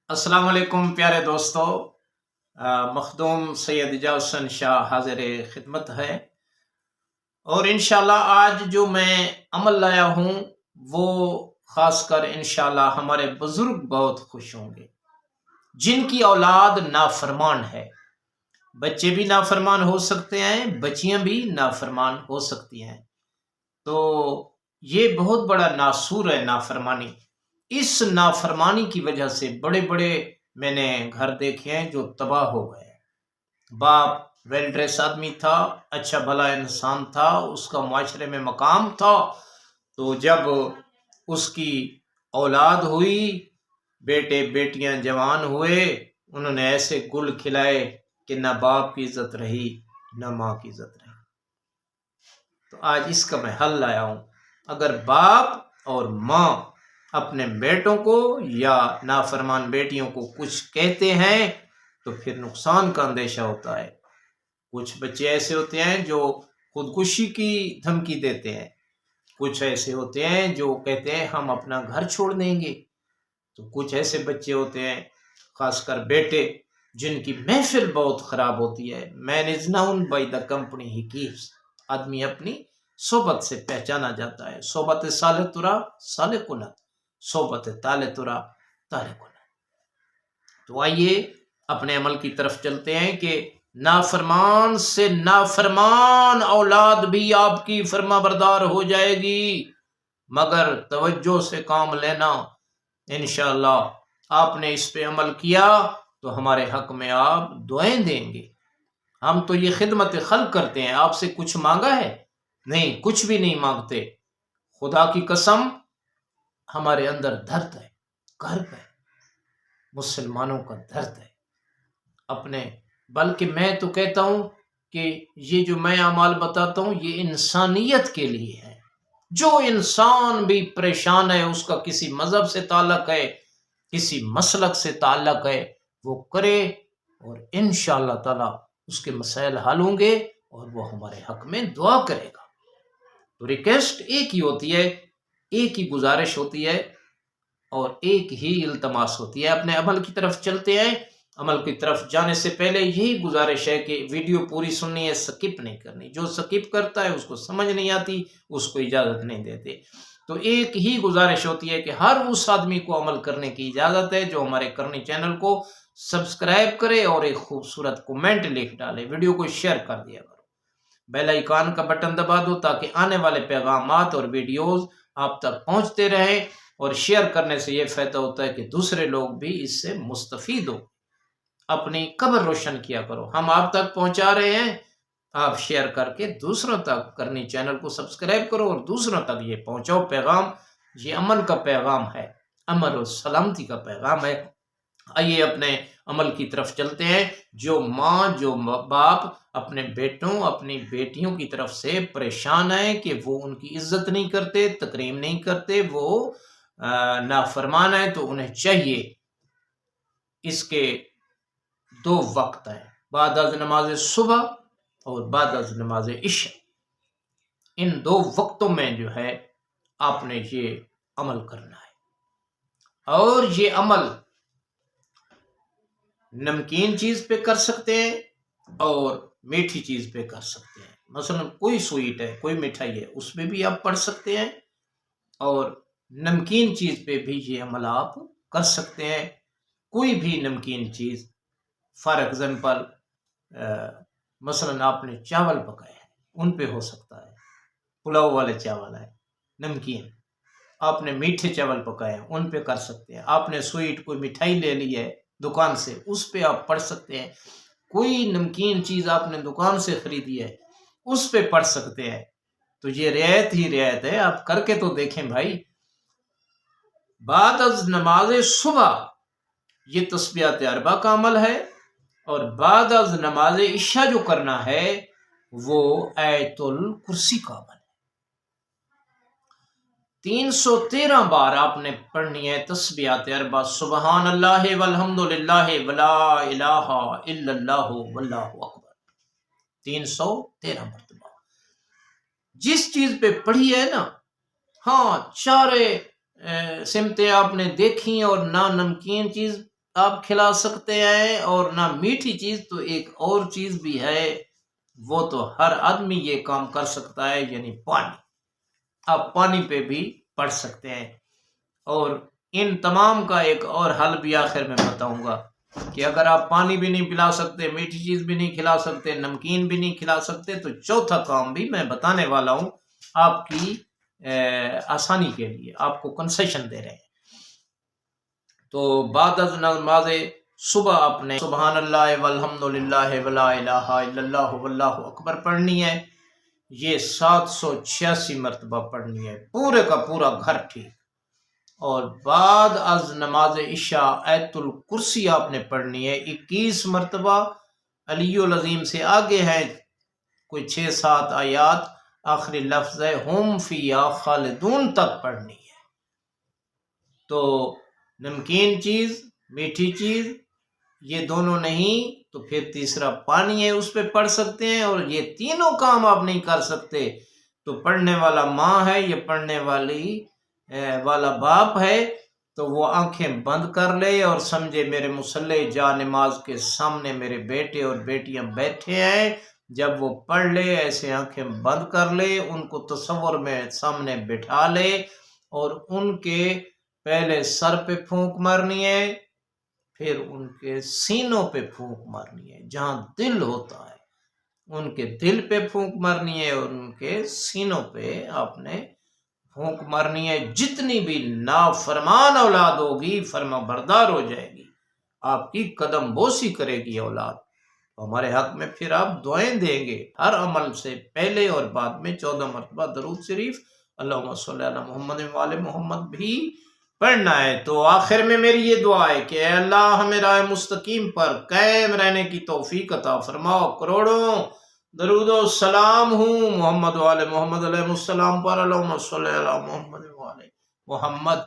السلام علیکم پیارے دوستو، مخدوم سید اعجاز حسن شاہ حاضر خدمت ہے، اور انشاءاللہ آج جو میں عمل لایا ہوں وہ خاص کر انشاءاللہ ہمارے بزرگ بہت خوش ہوں گے جن کی اولاد نافرمان ہے۔ بچے بھی نافرمان ہو سکتے ہیں، بچیاں بھی نافرمان ہو سکتی ہیں، تو یہ بہت بڑا ناسور ہے نافرمانی۔ اس نافرمانی کی وجہ سے بڑے بڑے میں نے گھر دیکھے ہیں جو تباہ ہو گئے۔ باپ ویل ڈریس آدمی تھا، اچھا بھلا انسان تھا، اس کا معاشرے میں مقام تھا، تو جب اس کی اولاد ہوئی، بیٹے بیٹیاں جوان ہوئے، انہوں نے ایسے گل کھلائے کہ نہ باپ کی عزت رہی نہ ماں کی عزت رہی۔ تو آج اس کا میں حل لایا ہوں۔ اگر باپ اور ماں اپنے بیٹوں کو یا نافرمان بیٹیوں کو کچھ کہتے ہیں تو پھر نقصان کا اندیشہ ہوتا ہے۔ کچھ بچے ایسے ہوتے ہیں جو خودکشی کی دھمکی دیتے ہیں، کچھ ایسے ہوتے ہیں جو کہتے ہیں ہم اپنا گھر چھوڑ دیں گے، تو کچھ ایسے بچے ہوتے ہیں خاص کر بیٹے جن کی محفل بہت خراب ہوتی ہے۔ Man is known by the company he keeps. آدمی اپنی صحبت سے پہچانا جاتا ہے۔ صحبت صالح ترا صالح کنت، صحبت طالع ترا طالع کنت۔ تو آئیے اپنے عمل کی طرف چلتے ہیں کہ نافرمان سے نافرمان اولاد بھی آپ کی فرما بردار ہو جائے گی، مگر توجہ سے کام لینا۔ انشاءاللہ آپ نے اس پہ عمل کیا تو ہمارے حق میں آپ دعائیں دیں گے۔ ہم تو یہ خدمت خلق کرتے ہیں، آپ سے کچھ مانگا ہے؟ نہیں، کچھ بھی نہیں مانگتے۔ خدا کی قسم ہمارے اندر درد ہے، کرب ہے، مسلمانوں کا درد ہے اپنے، بلکہ میں تو کہتا ہوں کہ یہ جو میں اعمال بتاتا ہوں یہ انسانیت کے لیے ہے۔ جو انسان بھی پریشان ہے، اس کا کسی مذہب سے تعلق ہے، کسی مسلک سے تعلق ہے، وہ کرے اور انشاءاللہ تعالی اس کے مسائل حل ہوں گے اور وہ ہمارے حق میں دعا کرے گا۔ تو ریکویسٹ ایک ہی ہوتی ہے، ایک ہی گزارش ہوتی ہے اور ایک ہی التماس ہوتی ہے۔ اپنے عمل کی طرف چلتے ہیں۔ عمل کی طرف جانے سے پہلے یہی گزارش ہے کہ ویڈیو پوری سننی ہے، سکپ نہیں کرنی۔ جو سکپ کرتا ہے اس کو سمجھ نہیں آتی، اس کو اجازت نہیں دیتے۔ تو ایک ہی گزارش ہوتی ہے کہ ہر اس آدمی کو عمل کرنے کی اجازت ہے جو ہمارے کرنی چینل کو سبسکرائب کرے اور ایک خوبصورت کومنٹ لکھ ڈالے، ویڈیو کو شیئر کر دیا کرو، بیل آئیکن کا بٹن دبا دو تاکہ آنے والے پیغامات اور ویڈیوز آپ تک پہنچتے رہیں، اور شیئر کرنے سے یہ فائدہ ہوتا ہے کہ دوسرے لوگ بھی اس سے مستفید ہو۔ اپنی قبر روشن کیا کرو، ہم آپ تک پہنچا رہے ہیں، آپ شیئر کر کے دوسروں تک کرنی چینل کو سبسکرائب کرو اور دوسروں تک یہ پہنچاؤ پیغام۔ یہ امن کا پیغام ہے، امن و سلامتی کا پیغام ہے۔ آئیے اپنے عمل کی طرف چلتے ہیں۔ جو ماں جو باپ اپنے بیٹوں اپنی بیٹیوں کی طرف سے پریشان ہیں کہ وہ ان کی عزت نہیں کرتے، تکریم نہیں کرتے، وہ نافرمان ہیں، تو انہیں چاہیے، اس کے دو وقت ہیں، بعد از نماز صبح اور بعد از نماز عشاء۔ ان دو وقتوں میں جو ہے آپ نے یہ عمل کرنا ہے، اور یہ عمل نمکین چیز پہ کر سکتے ہیں اور میٹھی چیز پہ کر سکتے ہیں۔ مثلا کوئی سویٹ ہے، کوئی مٹھائی ہے، اس پہ بھی آپ پڑھ سکتے ہیں، اور نمکین چیز پہ بھی یہ عمل آپ کر سکتے ہیں۔ کوئی بھی نمکین چیز، فار ایگزامپل مثلا آپ نے چاول پکائے ہیں، ان پہ ہو سکتا ہے، پلاؤ والے چاول ہے نمکین۔ آپ نے میٹھے چاول پکائے ہیں، ان پہ کر سکتے ہیں۔ آپ نے سویٹ کوئی مٹھائی لے لی ہے دکان سے، اس پہ آپ پڑھ سکتے ہیں۔ کوئی نمکین چیز آپ نے دکان سے خریدی ہے، اس پہ پڑھ سکتے ہیں۔ تو یہ رعایت ہی رعایت ہے، آپ کر کے تو دیکھیں بھائی۔ بعد از نماز صبح یہ تسبیحات اربع کا عمل ہے، اور بعد از نماز عشاء جو کرنا ہے وہ آیت الکرسی کا عمل ہے۔ 313 بار آپ نے پڑھنی ہے تسبیحات اربع، سبحان اللہ والحمد للہ ولا الہ الا اللہ واللہ اکبر، 313 مرتبہ۔ جس چیز پہ پڑھی ہے نا، ہاں چارے سمتیں آپ نے دیکھی اور نہ نمکین چیز آپ کھلا سکتے ہیں اور نہ میٹھی چیز، تو ایک اور چیز بھی ہے، وہ تو ہر آدمی یہ کام کر سکتا ہے، یعنی پانی۔ آپ پانی پہ بھی پڑھ سکتے ہیں۔ اور ان تمام کا ایک اور حل بھی آخر میں بتاؤں گا کہ اگر آپ پانی بھی نہیں پلا سکتے، میٹھی چیز بھی نہیں کھلا سکتے، نمکین بھی نہیں کھلا سکتے، تو چوتھا کام بھی میں بتانے والا ہوں آپ کی آسانی کے لیے، آپ کو کنسیشن دے رہے ہیں۔ تو بعد از نماز صبح آپ نے سبحان اللہ والحمد للہ ولا الہ الا اللہ واللہ اکبر پڑھنی ہے۔ یہ 786 مرتبہ پڑھنی ہے، پورے کا پورا گھر ٹھیک۔ اور بعد از نماز عشاء آیت الکرسی آپ نے پڑھنی ہے 21 مرتبہ، علی العظیم سے آگے ہیں کوئی 6-7 آیات، آخری لفظ ہے ہم فیہا خالدون تک پڑھنی ہے۔ تو نمکین چیز، میٹھی چیز، یہ دونوں نہیں تو پھر تیسرا پانی ہے، اس پہ پڑھ سکتے ہیں۔ اور یہ تینوں کام آپ نہیں کر سکتے تو پڑھنے والا ماں ہے یا پڑھنے والا باپ ہے، تو وہ آنکھیں بند کر لے اور سمجھے میرے مصلی جا نماز کے سامنے میرے بیٹے اور بیٹیاں بیٹھے ہیں، جب وہ پڑھ لے ایسے آنکھیں بند کر لے، ان کو تصور میں سامنے بٹھا لے اور ان کے پہلے سر پہ پھونک مارنی ہے، پھر ان کے سینوں پہ پھونک مارنی ہے، جہاں دل ہوتا ہے ان کے دل پہ پھونک مارنی ہے، اور ان کے سینوں پہ آپ نے پھونک مارنی ہے۔ جتنی بھی نافرمان اولاد ہوگی فرما بردار ہو جائے گی، آپ کی قدم بوسی کرے گی اولاد۔ ہمارے حق میں پھر آپ دعائیں دیں گے، ہر عمل سے پہلے اور بعد میں 14 مرتبہ درود شریف اللہم صلی علی محمد وعلی محمد بھی پڑھنا ہے۔ تو آخر میں میری یہ دعا ہے کہ اے اللہ ہمیں راہ مستقیم پر قائم رہنے کی توفیق عطا فرماؤ۔ کروڑوں درود و سلام ہوں محمد وعلی محمد علیہ السلام پر، اللہم صلی علی محمد وعلی محمد۔